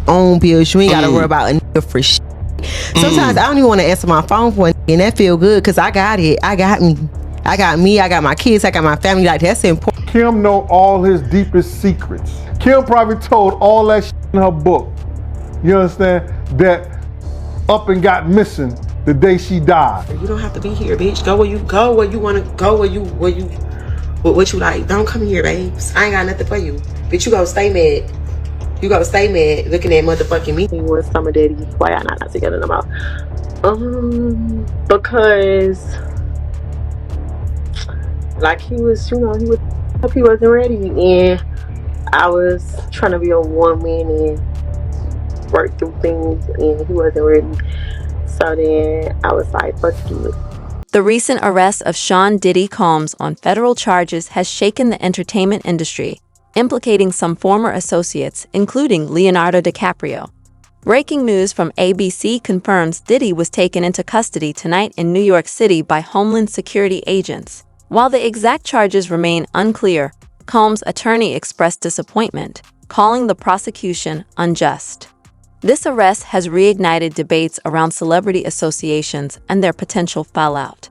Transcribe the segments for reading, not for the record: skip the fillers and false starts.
own bills. You ain't gotta worry about a nigga for shit. Sometimes I don't even want to answer my phone for a nigga, and that feel good because I got it. I got me. I got my kids, I got my family. Like, that's important. Kim know all his deepest secrets. Kim probably told all that shit in her book. You understand? That up and got missing the day she died. You don't have to be here, bitch. Go where you want to go, what you like. Don't come here, babes. I ain't got nothing for you. Bitch, you gonna stay mad. You gonna stay mad looking at motherfucking me. He was summer daddy. Why y'all not together no more? Because like he wasn't ready, and I was trying to be a woman and work through things, and he wasn't ready. So then I was like, fuck it. The recent arrest of Sean Diddy Combs on federal charges has shaken the entertainment industry, implicating some former associates, including Leonardo DiCaprio. Breaking news from ABC confirms Diddy was taken into custody tonight in New York City by Homeland Security agents. While the exact charges remain unclear, Combs' attorney expressed disappointment, calling the prosecution unjust. This arrest has reignited debates around celebrity associations and their potential fallout.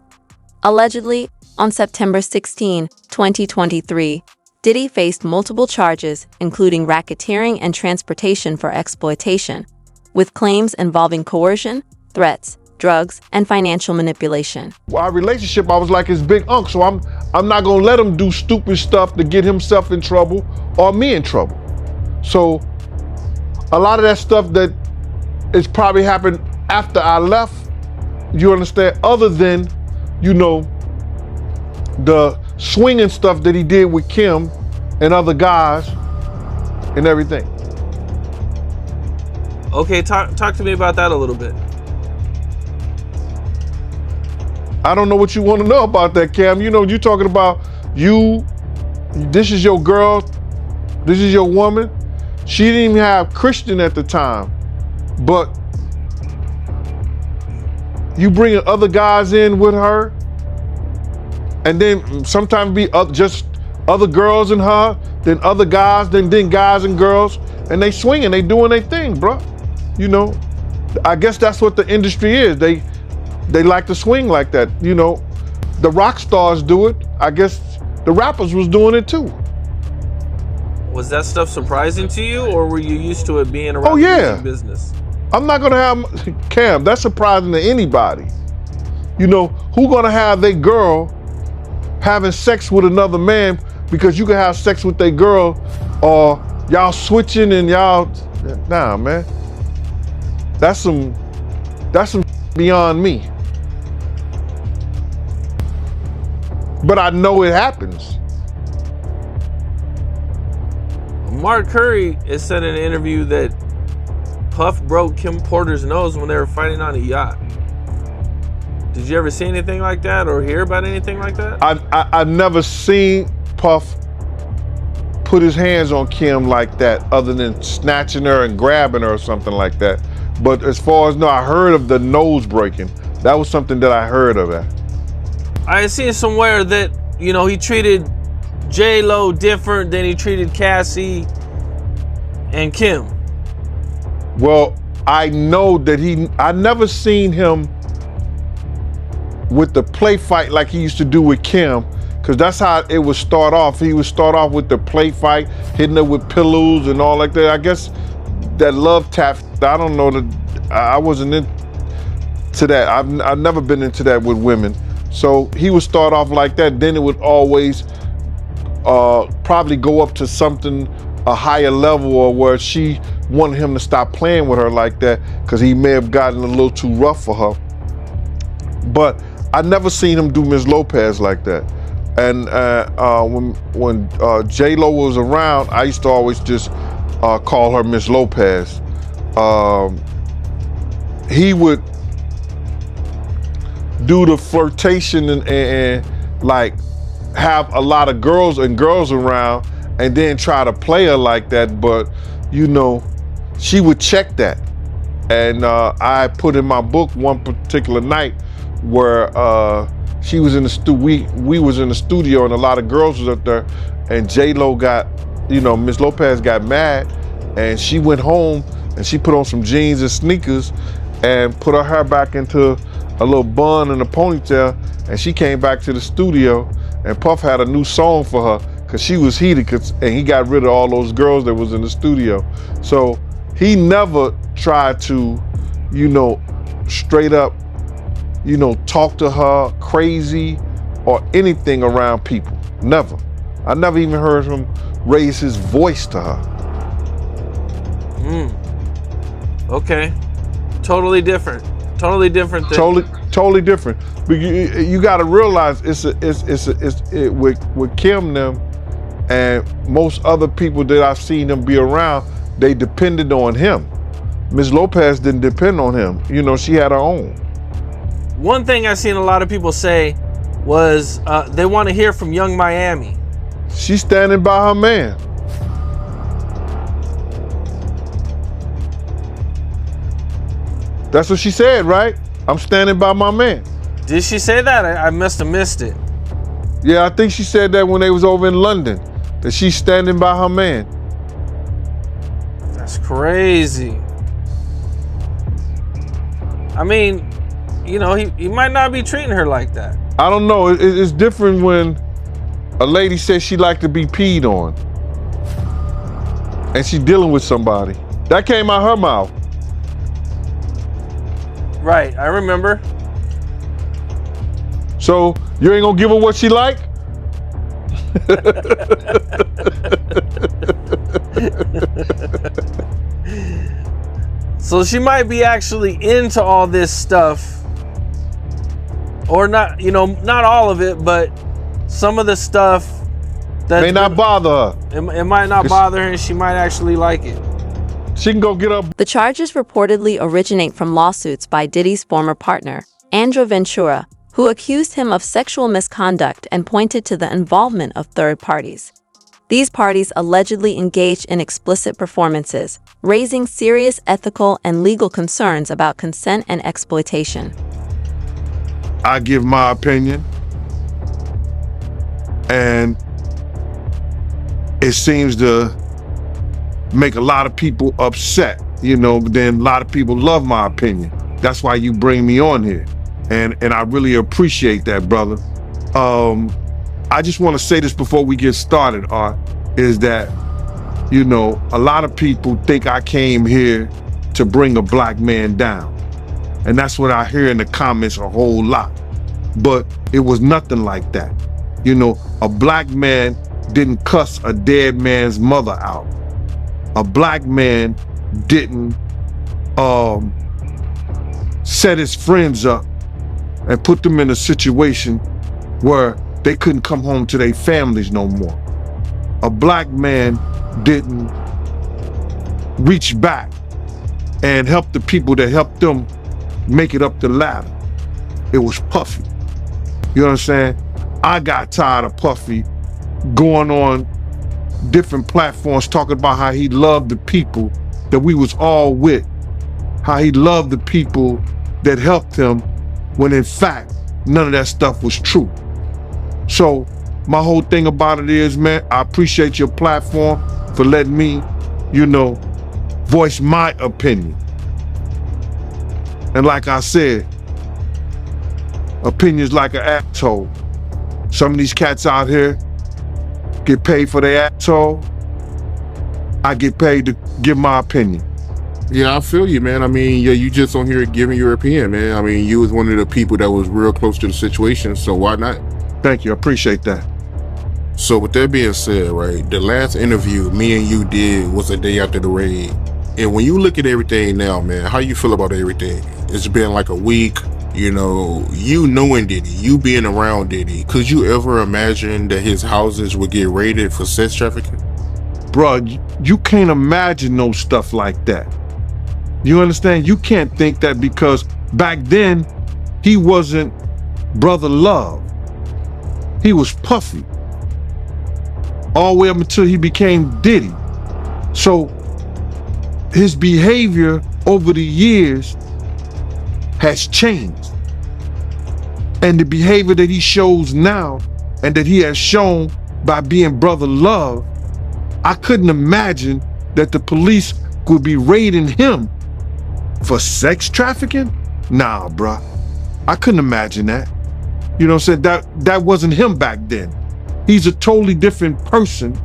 Allegedly, on September 16, 2023, Diddy faced multiple charges, including racketeering and transportation for exploitation, with claims involving coercion, threats, drugs, and financial manipulation. Our relationship, I was like his big uncle, so I'm not gonna let him do stupid stuff to get himself in trouble or me in trouble. So a lot of that stuff that is probably happened after I left, you understand, other than, you know, the swinging stuff that he did with Kim and other guys and everything. Okay, talk to me about that a little bit. I don't know what you want to know about that, Cam. You know, you talking about this is your girl, this is your woman. She didn't even have Christian at the time, but you bringing other guys in with her, and then sometimes be just other girls and her, then other guys, then guys and girls, and they swinging, they doing their thing, bro. You know, I guess that's what the industry is. They like to swing like that. You know, the rock stars do it. I guess the rappers was doing it too. Was that stuff surprising to you, or were you used to it being around the music business? I'm not gonna have, Cam, that's surprising to anybody. You know, who gonna have their girl having sex with another man because you can have sex with their girl, or y'all switching and y'all, nah, man. That's some beyond me. But I know it happens. Mark Curry has said in an interview that Puff broke Kim Porter's nose when they were fighting on a yacht. Did you ever see anything like that or hear about anything like that? I've never seen Puff put his hands on Kim like that, other than snatching her and grabbing her or something like that. But as far as, no, I heard of the nose breaking. That was something that I heard of that. I had seen somewhere that, you know, he treated J-Lo different than he treated Cassie and Kim. Well, I know that I never seen him with the play fight like he used to do with Kim, because that's how it would start off. He would start off with the play fight, hitting her with pillows and all like that. I guess that love tap, I don't know, I wasn't into that. I've never been into that with women. So he would start off like that, then it would always probably go up to something, a higher level, or where she wanted him to stop playing with her like that because he may have gotten a little too rough for her. But I never seen him do Ms. Lopez like that. And when J-Lo was around, I used to always just call her Miss Lopez. He would do the flirtation and like have a lot of girls around and then try to play her like that. But you know, she would check that. And I put in my book one particular night where she was in the we was in the studio and a lot of girls was up there, and J-Lo got, you know, Miss Lopez got mad and she went home and she put on some jeans and sneakers and put her hair back into a little bun and a ponytail, and she came back to the studio, and Puff had a new song for her because she was heated, and he got rid of all those girls that was in the studio. So he never tried to, straight up, talk to her crazy or anything around people. Never. I never even heard him raise his voice to her. Okay. Totally different. Totally different thing. Totally different. But you got to realize with Kim them and most other people that I've seen them be around, they depended on him. Ms. Lopez didn't depend on him. She had her own. One thing I've seen a lot of people say was they want to hear from Young Miami. She's standing by her man. That's what she said, right? I'm standing by my man. Did she say that? I must have missed it. Yeah, I think she said that when they was over in London, that she's standing by her man. That's crazy. I mean, he might not be treating her like that. I don't know. It's different when a lady says she like to be peed on and she dealing with somebody. That came out her mouth. Right, I remember. So you ain't gonna give her what she like? So she might be actually into all this stuff, or not, not all of it, but some of the stuff that may not bother her. It might not bother her, and she might actually like it. She can go get up. The charges reportedly originate from lawsuits by Diddy's former partner, Andrew Ventura, who accused him of sexual misconduct and pointed to the involvement of third parties. These parties allegedly engaged in explicit performances, raising serious ethical and legal concerns about consent and exploitation. I give my opinion, and it seems to make a lot of people upset, but then a lot of people love my opinion. That's why you bring me on here. And I really appreciate that, brother. I just want to say this before we get started, Art, is that, a lot of people think I came here to bring a black man down. And that's what I hear in the comments a whole lot. But it was nothing like that. A black man didn't cuss a dead man's mother out. A black man didn't set his friends up and put them in a situation where they couldn't come home to their families no more. A black man didn't reach back and help the people that helped them make it up the ladder. It was Puffy. You know what I'm saying? I got tired of Puffy going on different platforms talking about how he loved the people that we was all with, how he loved the people that helped him, when in fact, none of that stuff was true. So my whole thing about it is, man, I appreciate your platform for letting me, voice my opinion. And like I said, opinions like an asshole. Some of these cats out here get paid for their asshole. I get paid to give my opinion. Yeah, I feel you, man. I mean, yeah, you just on here giving your opinion, man. I mean, you was one of the people that was real close to the situation, so why not? Thank you, I appreciate that. So with that being said, right, the last interview me and you did was a day after the raid. And when you look at everything now, man, how you feel about everything? It's been like a week, you knowing Diddy, you being around Diddy. Could you ever imagine that his houses would get raided for sex trafficking? Bruh, you can't imagine no stuff like that. You understand? You can't think that, because back then, he wasn't Brother Love. He was Puffy. All the way up until he became Diddy. So his behavior over the years has changed. And the behavior that he shows now, and that he has shown by being Brother Love, I couldn't imagine that the police would be raiding him for sex trafficking? Nah, bruh. I couldn't imagine that. You know what I'm saying? That wasn't him back then. He's a totally different person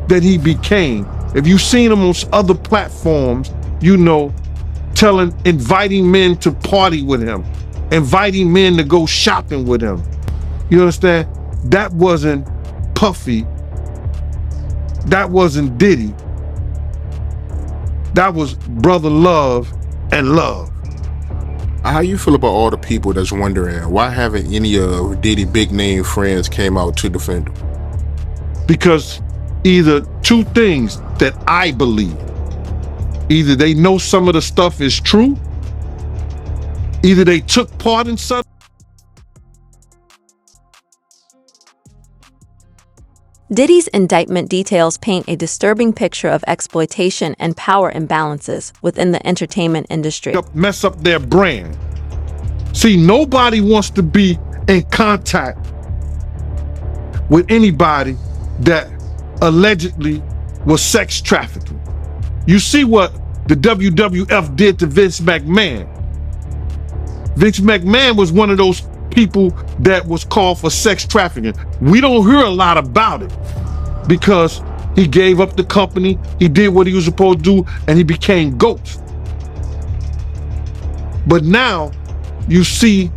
that he became. If you've seen him on other platforms, you know, inviting men to party with him, inviting men to go shopping with him. You understand? That wasn't Puffy. That wasn't Diddy. That was Brother Love and Love. How you feel about all the people that's wondering why haven't any of Diddy big name friends came out to defend him? Because either two things that I believe. Either they know some of the stuff is true, either they took part in something. Diddy's indictment details paint a disturbing picture of exploitation and power imbalances within the entertainment industry. Mess up their brand. See, nobody wants to be in contact with anybody that allegedly was sex trafficking. You see what the WWF did to Vince McMahon. Vince McMahon was one of those people that was called for sex trafficking. We don't hear a lot about it because he gave up the company, he did what he was supposed to do, and he became Ghost. But now you see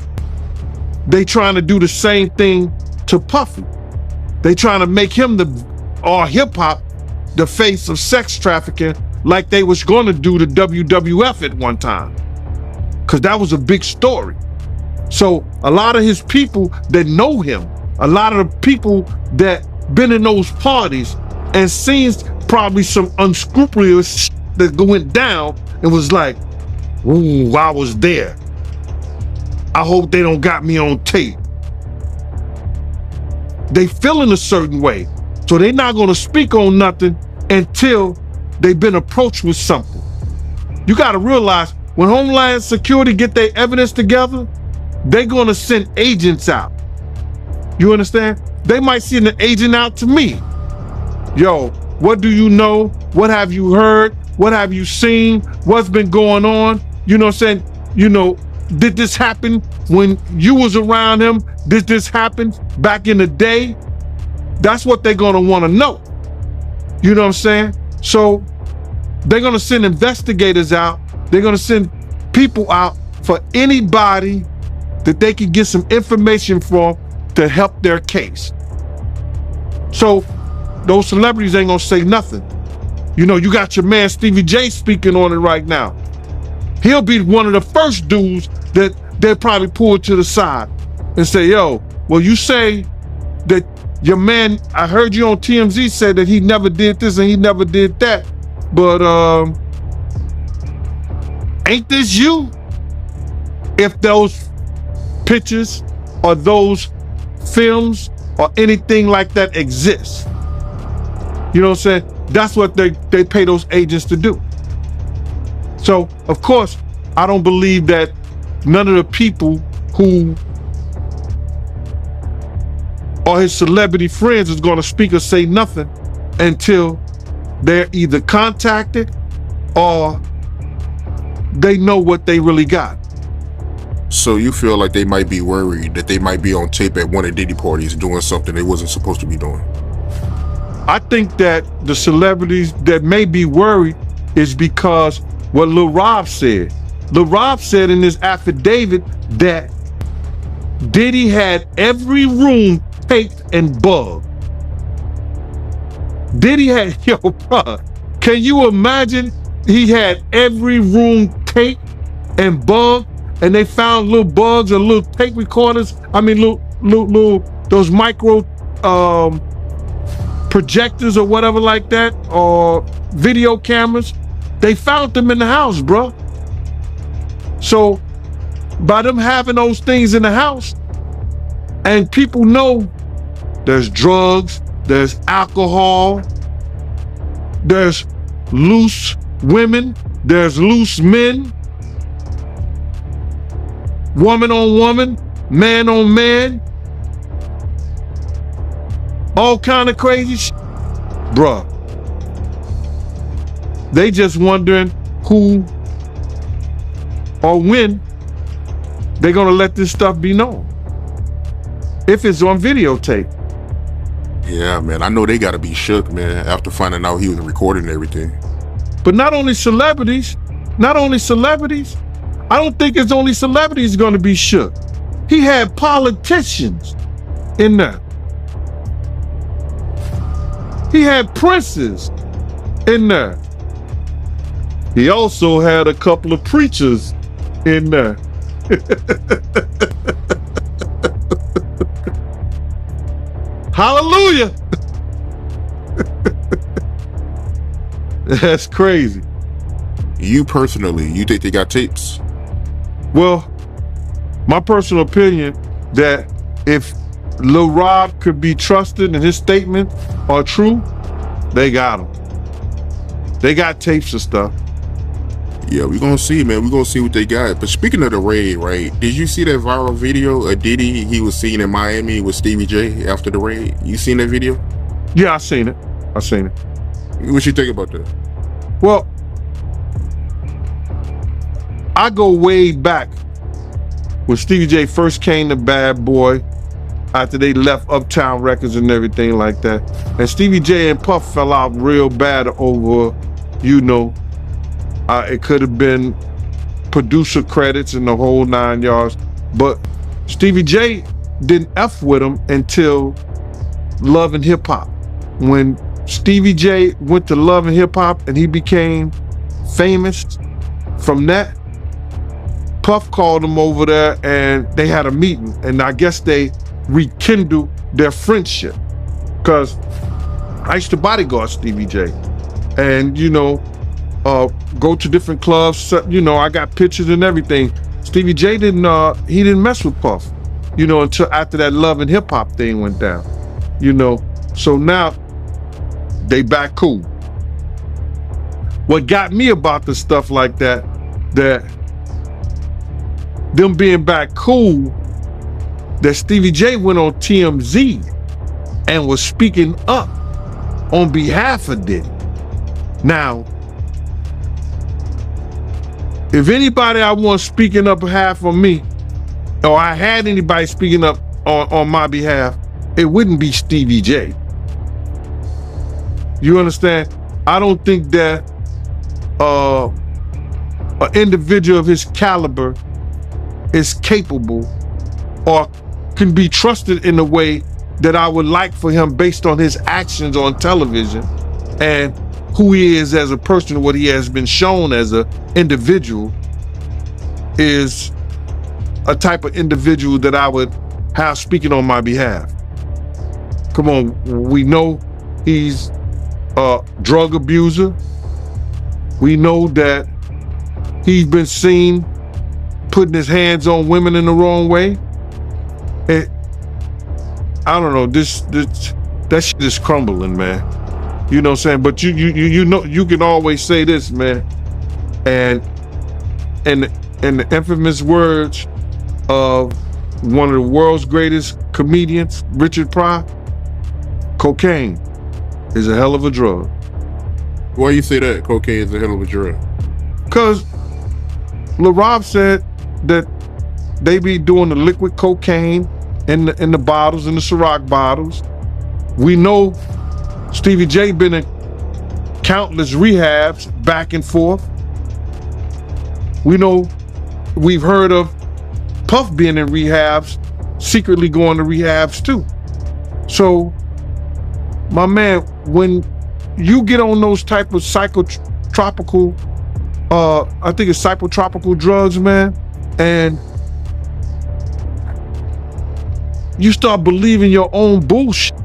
they trying to do the same thing to Puffy. They trying to make him or hip hop the face of sex trafficking like they was going to do to WWF at one time. Because that was a big story. So a lot of his people that know him, a lot of the people that been in those parties and seen probably some unscrupulous shit that went down and was like, ooh, I was there. I hope they don't got me on tape. They feeling a certain way. So they're not gonna speak on nothing until they've been approached with something. You gotta realize when Homeland Security get their evidence together, they're gonna send agents out. You understand? They might send an agent out to me. Yo, what do you know? What have you heard? What have you seen? What's been going on? You know what I'm saying? You know, did this happen when you was around him? Did this happen back in the day? That's what they're gonna wanna know. You know what I'm saying? So they're gonna send investigators out. They're gonna send people out for anybody that they can get some information from to help their case. So those celebrities ain't gonna say nothing. You know, you got your man Stevie J speaking on it right now. He'll be one of the first dudes that they'll probably pull to the side and say, yo, well, you say that your man, I heard you on TMZ say that he never did this and he never did that, but ain't this you? If those pictures or those films or anything like that exists. You know what I'm saying? That's what they pay those agents to do. So, of course, I don't believe that none of the people who are his celebrity friends is gonna speak or say nothing until they're either contacted or they know what they really got. So you feel like they might be worried that they might be on tape at one of Diddy parties doing something they wasn't supposed to be doing? I think that the celebrities that may be worried is because what Lil Rob said. Lil Rob said in his affidavit that Diddy had every room taped and bugged. Diddy had, yo, bro, can you imagine he had every room taped and bugged and they found little bugs or little tape recorders, little those micro projectors or whatever like that, or video cameras. They found them in the house, bro. So by them having those things in the house, and people know there's drugs, there's alcohol, there's loose women, there's loose men, woman on woman, man on man, all kind of crazy shit. Bruh, they just wondering who or when they're gonna let this stuff be known. If it's on videotape. Yeah, man. I know they gotta be shook, man, after finding out he was recording everything. But not only celebrities, I don't think it's only celebrities gonna be shook. He had politicians in there. He had princes in there. He also had a couple of preachers in there. Hallelujah. That's crazy. You personally, you think they got tapes? Well, my personal opinion that if Lil Rob could be trusted and his statements are true, they got him. They got tapes of stuff. Yeah, we're gonna see, man. We're gonna see what they got. But speaking of the raid, right? Did you see that viral video of Diddy? He was seen in Miami with Stevie J after the raid. You seen that video? Yeah, I seen it. What you think about that? Well, I go way back when Stevie J first came to Bad Boy after they left Uptown Records and everything like that. And Stevie J and Puff fell out real bad over, it could have been producer credits and the whole 9 yards. But Stevie J didn't F with him until Love and Hip Hop. When Stevie J went to Love and Hip Hop and he became famous from that, Puff called him over there and they had a meeting. And I guess they rekindled their friendship. Because I used to bodyguard Stevie J. And, go to different clubs. I got pictures and everything. Stevie J didn't mess with Puff, until after that Love and Hip Hop thing went down, So now they back cool. What got me about the stuff like that them being back cool, that Stevie J went on TMZ and was speaking up on behalf of Diddy. Now, if anybody I want speaking up behalf of me, or I had anybody speaking up on my behalf, it wouldn't be Stevie J. You understand? I don't think that an individual of his caliber is capable or can be trusted in a way that I would like for him based on his actions on television and who he is as a person, what he has been shown as an individual, is a type of individual that I would have speaking on my behalf. Come on, we know he's a drug abuser. We know that he's been seen putting his hands on women in the wrong way. And I don't know, that shit is crumbling, man. You know what I'm saying? But you can always say this, man. And the infamous words of one of the world's greatest comedians, Richard Pryor, cocaine is a hell of a drug. Why you say that cocaine is a hell of a drug? Because Lil Rob said that they be doing the liquid cocaine in the bottles, in the Ciroc bottles. We know Stevie J been in countless rehabs back and forth. We know, we've heard of Puff being in rehabs, secretly going to rehabs too. So, my man, when you get on those type of psychotropical, I think it's psychotropical drugs, man, and you start believing your own bullshit,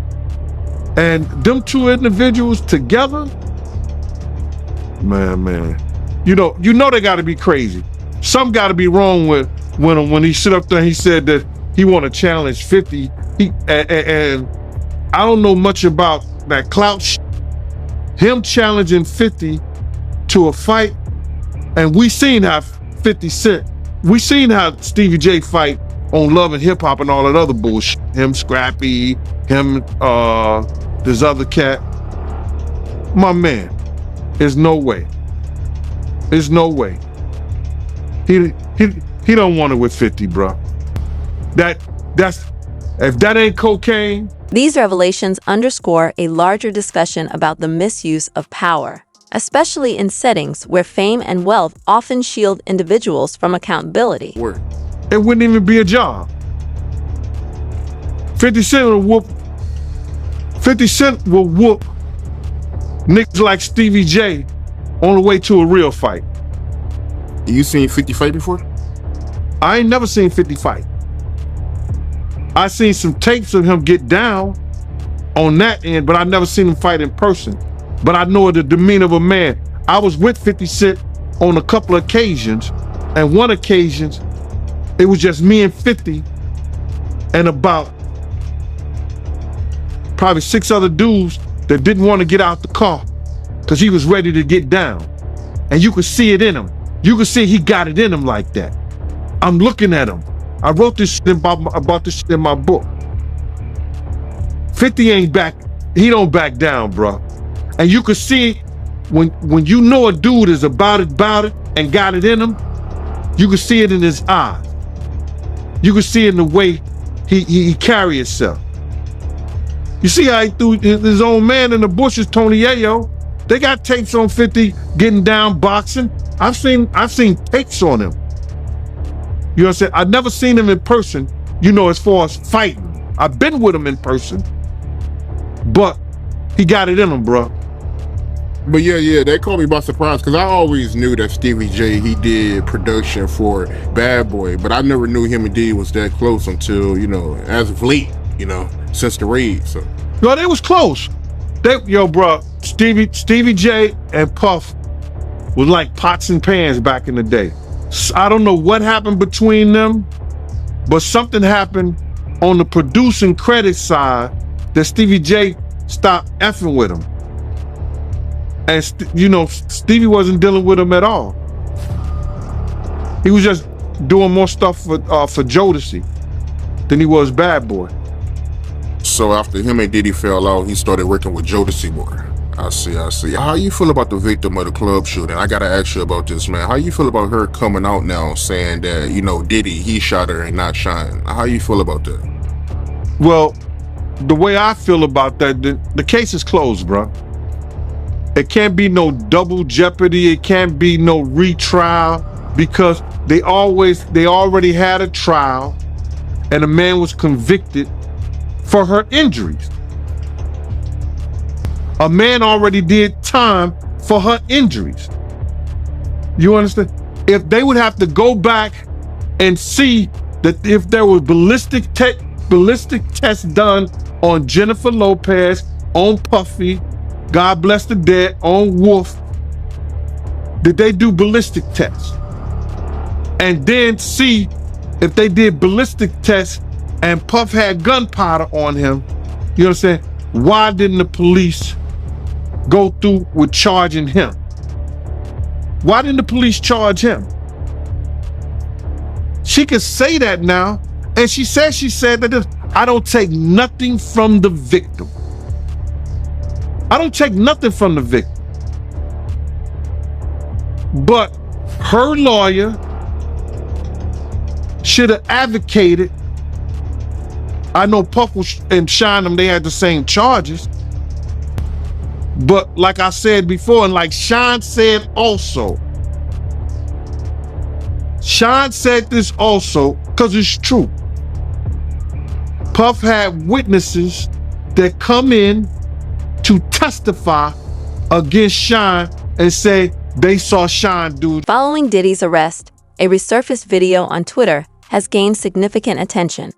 and them two individuals together, man, you know they got to be crazy. Something got to be wrong with when he sit up there and he said that he want to challenge 50. And I don't know much about that clout shit. Him challenging 50 to a fight, and we seen how 50 Cent, we seen how Stevie J fight on Love and Hip Hop and all that other bullshit. Him, Scrappy, him, this other cat. My man, there's no way. There's no way. He don't want it with 50, bro. That's if that ain't cocaine. These revelations underscore a larger discussion about the misuse of power, especially in settings where fame and wealth often shield individuals from accountability. Word. It wouldn't even be a job. 50 Cent will whoop niggas like Stevie J on the way to a real fight. You seen 50 fight before? I ain't never seen 50 fight. I seen some tapes of him get down on that end, but I never seen him fight in person. But I know the demeanor of a man. I was with 50 Cent on a couple of occasions, and one occasion, it was just me and 50 and about probably 6 other dudes that didn't want to get out the car because he was ready to get down. And you could see it in him. You could see he got it in him like that. I'm looking at him. I wrote this shit about this shit in my book. 50 ain't back, he don't back down, bro. And you could see when you know a dude is about it and got it in him, you can see it in his eyes. You can see it in the way he carry himself. You see how he threw his own man in the bushes, Tony Yayo. They got tapes on 50 getting down boxing. I've seen tapes on him. You know what I'm saying? I've never seen him in person, you know, as far as fighting. I've been with him in person, but he got it in him, bro. But yeah, that caught me by surprise because I always knew that Stevie J, he did production for Bad Boy, but I never knew him and Diddy was that close until, you know, as of late, you know, since the raid. So No, they was close. Bro, Stevie J and Puff was like pots and pans back in the day. I don't know what happened between them, but something happened on the producing credit side that Stevie J stopped effing with him. And Stevie wasn't dealing with him at all. He was just doing more stuff for Jodeci than he was Bad Boy. So after him and Diddy fell out, he started working with Jodeci more. I see. How you feel about the victim of the club shooting? I gotta ask you about this, man. How you feel about her coming out now saying that, you know, Diddy, he shot her and not Shine? How you feel about that? Well, the way I feel about that, the case is closed, bro. It can't be no double jeopardy. It can't be no retrial because they already had a trial and a man was convicted for her injuries. A man already did time for her injuries. You understand? If they would have to go back and see that if there was ballistic tests done on Jennifer Lopez, on Puffy, God bless the dead, on Wolf, did they do ballistic tests? And then see if they did ballistic tests and Puff had gunpowder on him, you know what I'm saying? Why didn't the police go through with charging him? Why didn't the police charge him? She could say that now, and she said that I don't take nothing from the victim. I don't take nothing from the victim. But her lawyer should have advocated. I know Puff and Shine, they had the same charges. But like I said before, and like Shine said also, Shine said this also, because it's true. Puff had witnesses that come in to testify against Shine and say they saw Shine do it. Following Diddy's arrest, a resurfaced video on Twitter has gained significant attention.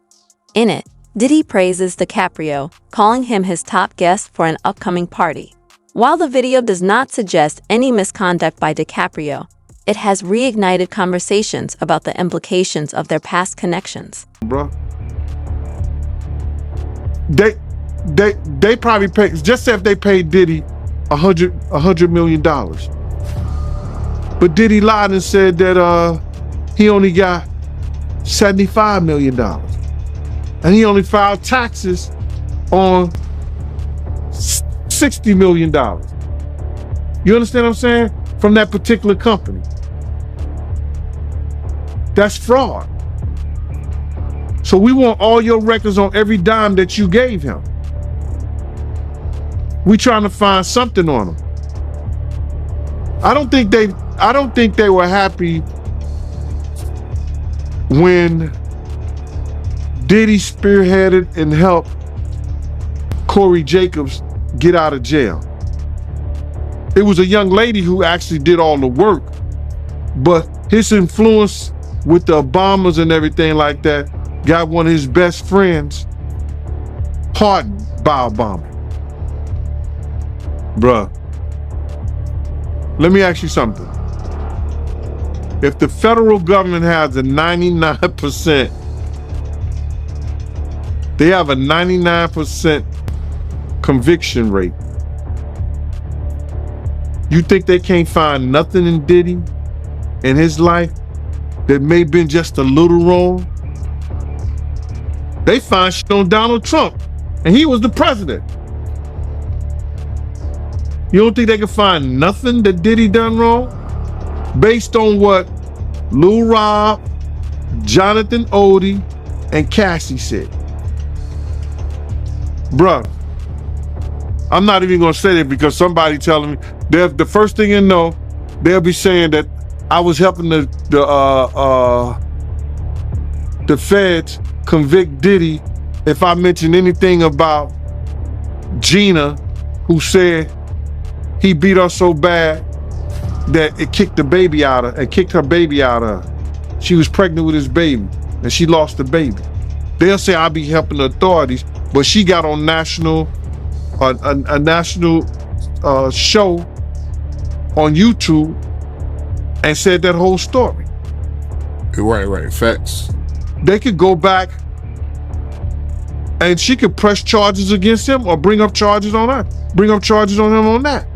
In it, Diddy praises DiCaprio, calling him his top guest for an upcoming party. While the video does not suggest any misconduct by DiCaprio, it has reignited conversations about the implications of their past connections. Bro, they probably paid, just say if they paid Diddy $100 million. But Diddy lied and said that he only got $75 million. And he only filed taxes on $60 million. You understand what I'm saying? from that particular company. That's fraud. So we want all your records on every dime that you gave him. We trying to find something on him. I don't think they were happy when Diddy spearheaded and helped Corey Jacobs get out of jail. It was a young lady who actually did all the work, but his influence with the Obamas and everything like that got one of his best friends pardoned by Obama. Bruh, let me ask you something. If the federal government has a 99%, they have a 99% conviction rate, you think they can't find nothing in Diddy in his life that may have been just a little wrong? They find shit on Donald Trump, and he was the president. You don't think they can find nothing that Diddy done wrong? Based on what Lil Rob, Jonathan Odie, and Cassie said. Bruh, I'm not even gonna say that because somebody telling me, the first thing you know, they'll be saying that I was helping the feds convict Diddy if I mention anything about Gina, who said he beat her so bad that it kicked her baby out of her. She was pregnant with his baby and she lost the baby. They'll say I'll be helping the authorities, but she got on a national show on YouTube and said that whole story. Right. Facts. They could go back and she could press charges against him or bring up charges on her. Bring up charges on him on that.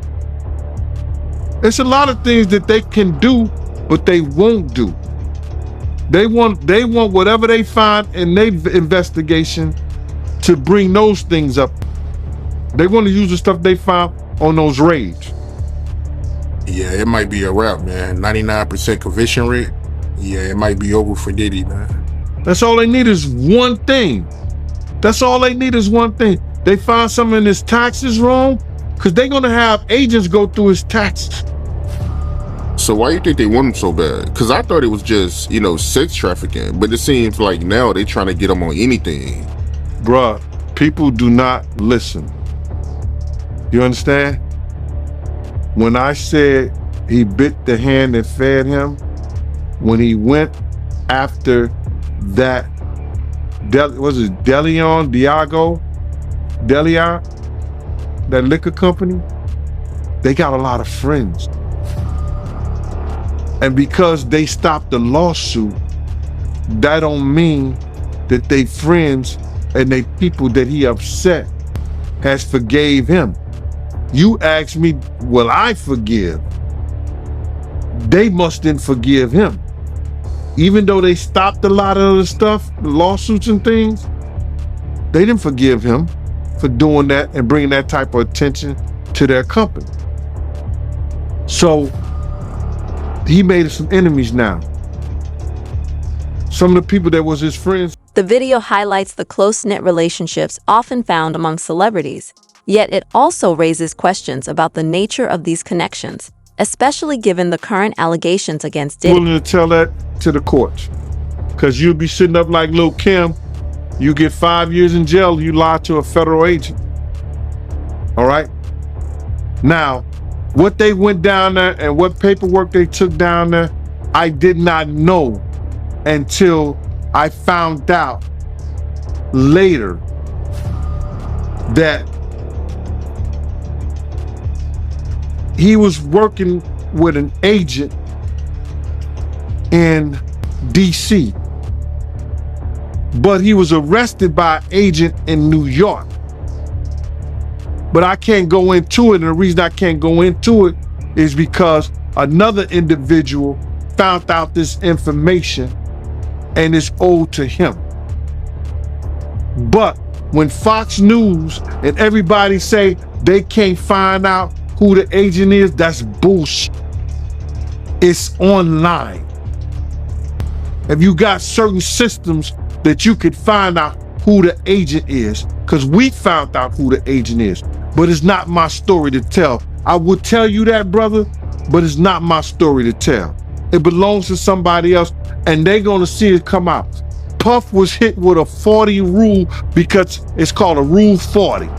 It's a lot of things that they can do, but they won't do. They want whatever they find in their investigation to bring those things up. They want to use the stuff they found on those raids. Yeah, it might be a wrap, man. 99% conviction rate. Yeah, it might be over for Diddy, man. That's all they need is one thing. That's all they need is one thing. They find something in his taxes wrong, because they're going to have agents go through his taxes. So why you think they want him so bad? Because I thought it was just, sex trafficking. But it seems like now they're trying to get him on anything. Bruh, people do not listen. You understand? When I said he bit the hand that fed him, when he went after that, was it Deleon, that liquor company, they got a lot of friends. And because they stopped the lawsuit, that don't mean that they friends and they people that he upset has forgave him. You ask me, will I forgive? They must didn't forgive him. Even though they stopped a lot of the stuff, the lawsuits and things, they didn't forgive him for doing that and bringing that type of attention to their company. So he made some enemies now. Some of the people that was his friends. The video highlights the close-knit relationships often found among celebrities, yet it also raises questions about the nature of these connections, especially given the current allegations against Diddy. Willing to tell that to the courts, because you'll be sitting up like Lil Kim, you get 5 years in jail, you lie to a federal agent. All right? Now, what they went down there and what paperwork they took down there, I did not know until I found out later that he was working with an agent in DC, but he was arrested by an agent in New York. But I can't go into it, and the reason I can't go into it is because another individual found out this information and it's owed to him. But when Fox News and everybody say they can't find out who the agent is, that's bullshit. It's online. If you got certain systems that you could find out who the agent is, because we found out who the agent is, but it's not my story to tell. I would tell you that, brother, but it's not my story to tell. It belongs to somebody else, and they're gonna see it come out. Puff was hit with a 40 rule because it's called a Rule 40,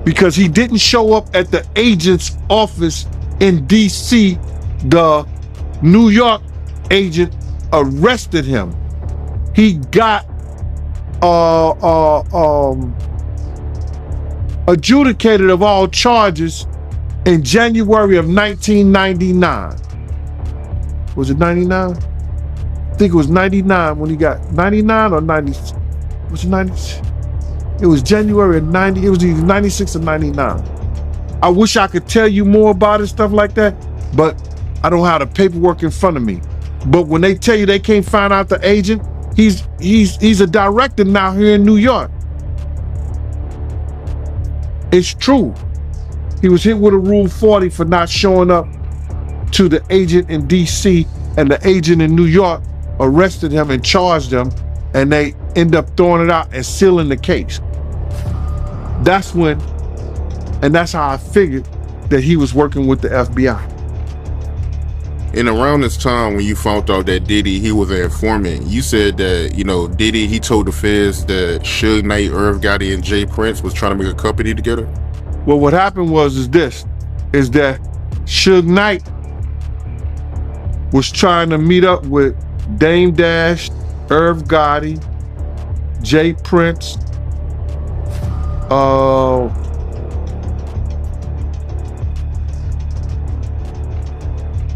because he didn't show up at the agent's office in DC. The New York agent arrested him. He got adjudicated of all charges in January of 1999. Was it 99? I think it was 99 when he got 99 or 90. Was it 90? It was January of 90. It was either 96 or 99. I wish I could tell you more about it, stuff like that, but I don't have the paperwork in front of me. But when they tell you they can't find out the agent, he's a director now here in New York. It's true. He was hit with a Rule 40 for not showing up to the agent in DC, and the agent in New York arrested him and charged him, and they end up throwing it out and sealing the case. That's when, and that's how I figured that he was working with the FBI. And around this time when you found out that Diddy, he was an informant, you said that, Diddy, he told the feds that Suge Knight, Irv Gotti, and Jay Prince was trying to make a company together? Well, what happened is that Suge Knight was trying to meet up with Dame Dash, Irv Gotti, Jay Prince,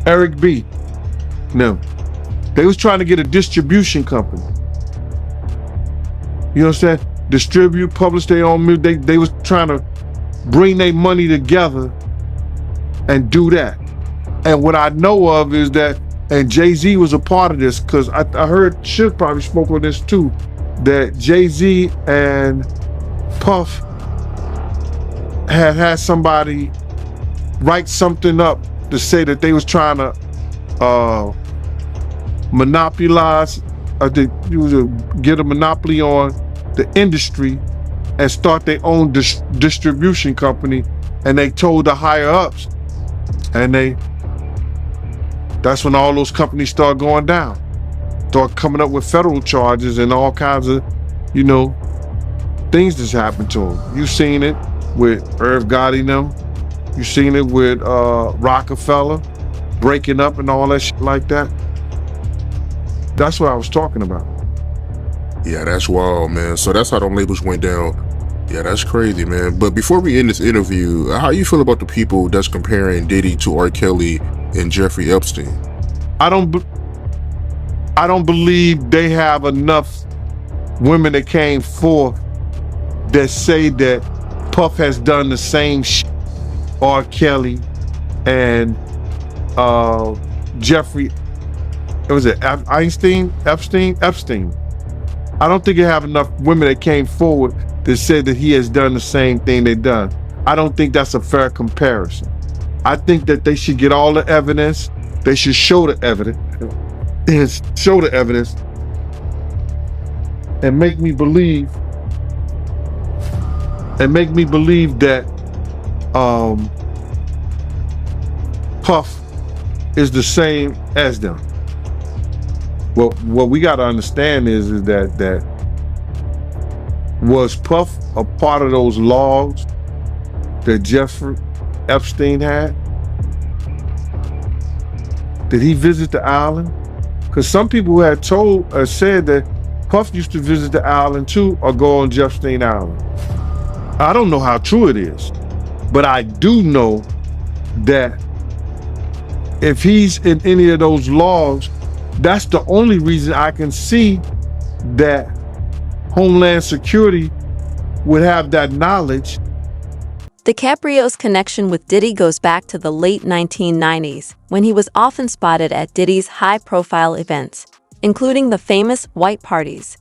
Eric B. No. They was trying to get a distribution company. You know what I'm saying? Distribute, publish their own music. They was trying to bring their money together and do that. And what I know of is that, and Jay-Z was a part of this, because I heard Suge probably spoke on this too, that Jay-Z and Puff had somebody write something up to say that they was trying to monopolize, get a monopoly on the industry and start their own distribution company. And they told the higher ups, and that's when all those companies start going down, start coming up with federal charges and all kinds of, things that's happened to them. You've seen it with Irv Gotti and them. You've seen it with Rockefeller breaking up and all that shit like that. That's what I was talking about. Yeah, that's wild, man. So that's how them labels went down. Yeah, that's crazy, man. But before we end this interview, how you feel about the people that's comparing Diddy to R. Kelly and Jeffrey Epstein? I don't believe they have enough women that came forth that say that Puff has done the same shit R. Kelly and Jeffrey, was it Epstein? I don't think you have enough women that came forward that said that he has done the same thing they've done. I don't think that's a fair comparison. I think that they should get all the evidence. They should show the evidence and make me believe that Puff is the same as them. Well, what we got to understand is that was Puff a part of those logs that Jeffrey Epstein had? Did he visit the island? Because some people had said that Puff used to visit the island too, or go on Epstein Island. I don't know how true it is, but I do know that if he's in any of those logs, that's the only reason I can see that Homeland Security would have that knowledge. DiCaprio's connection with Diddy goes back to the late 1990s, when he was often spotted at Diddy's high-profile events, including the famous white parties.